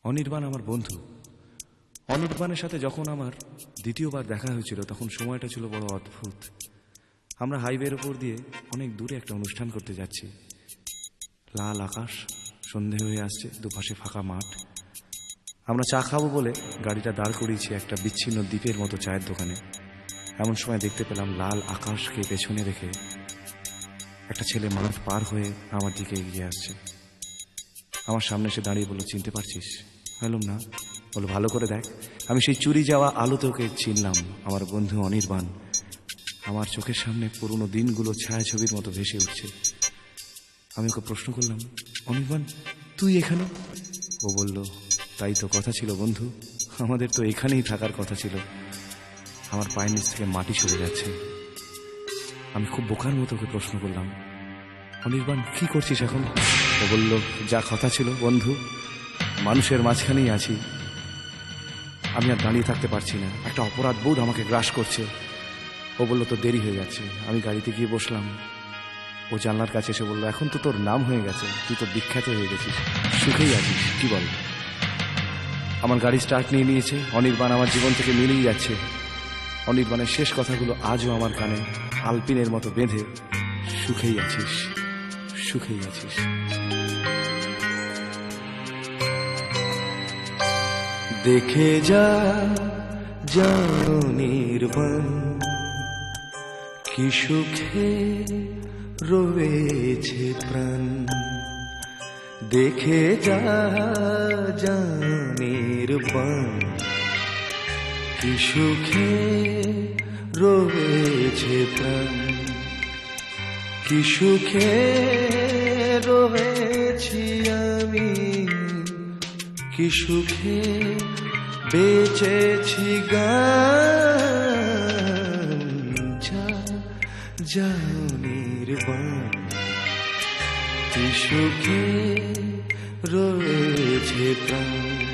অনির্বাণ আমার বন্ধু। অনির্বাণের সাথে যখন আমার দ্বিতীয়বার দেখা হয়েছিল তখন সময়টা ছিল বড় অদ্ভুত। আমরা হাইওয়ের ওপর দিয়ে অনেক দূরে একটা অনুষ্ঠান করতে যাচ্ছি। লাল আকাশ, সন্ধে হয়ে আসছে, দুপাশে ফাঁকা মাঠ। আমরা চা খাবো বলে গাড়িটা দাঁড় করিয়েছি একটা বিচ্ছিন্ন দ্বীপের মতো চায়ের দোকানে। এমন সময় দেখতে পেলাম লাল আকাশকে পেছনে রেখে একটা ছেলে মাঠ পার হয়ে আমার দিকে এগিয়ে আসছে। আমার সামনে এসে দাঁড়িয়ে বলল, চিনতে পারছিস? বললাম না। বলো, ভালো করে দেখ। আমি সেই চুরি যাওয়া আলোতে ওকে চিনলাম, আমার বন্ধু অনির্বাণ। আমার চোখের সামনে পুরনো দিনগুলো ছায়াছবির মতো ভেসে উঠছে। আমি ওকে প্রশ্ন করলাম, অনির্বাণ তুই এখানে? ও বলল, তাই তো কথা ছিল বন্ধু, আমাদের তো এখানেই থাকার কথা ছিল। আমার পায়ের নিচ থেকে মাটি সরে যাচ্ছে। আমি খুব বোকার মতো ওকে প্রশ্ন করলাম, অনির্বাণ কি করছিস এখন? ও বলল, যা কথা ছিল বন্ধু, মানুষের মাঝখানেই আছি। আমি আর দাঁড়িয়ে থাকতে পারছি না, একটা অপরাধ বোধ আমাকে গ্রাস করছে। ও বলল, তো দেরি হয়ে যাচ্ছে। আমি গাড়িতে গিয়ে বসলাম। ও জানলার কাছে এসে বলল, এখন তো তোর নাম হয়ে গেছে, তুই তো বিখ্যাত হয়ে গেছিস, সুখেই আছিস, কি বল? আমার গাড়ি স্টার্ট নিয়ে নিয়েছে। অনির্বাণ আমার জীবন থেকে মিলেই যাচ্ছে। অনির্বাণের শেষ কথাগুলো আজও আমার কানে আলপিনের মতো বেঁধে, সুখেই আছিস, সুখেই আছিস। দেখে যা অনির্বাণ, কি সুখে রয়েছে প্রাণ। দেখে যা অনির্বাণ, কি সুখে রয়েছে প্রাণ। কি সুখে রয়েছি আমি, কি সুখে বেঁচেছি গান। যা অনির্বাণ, কি সুখে রয়েছে প্রাণ।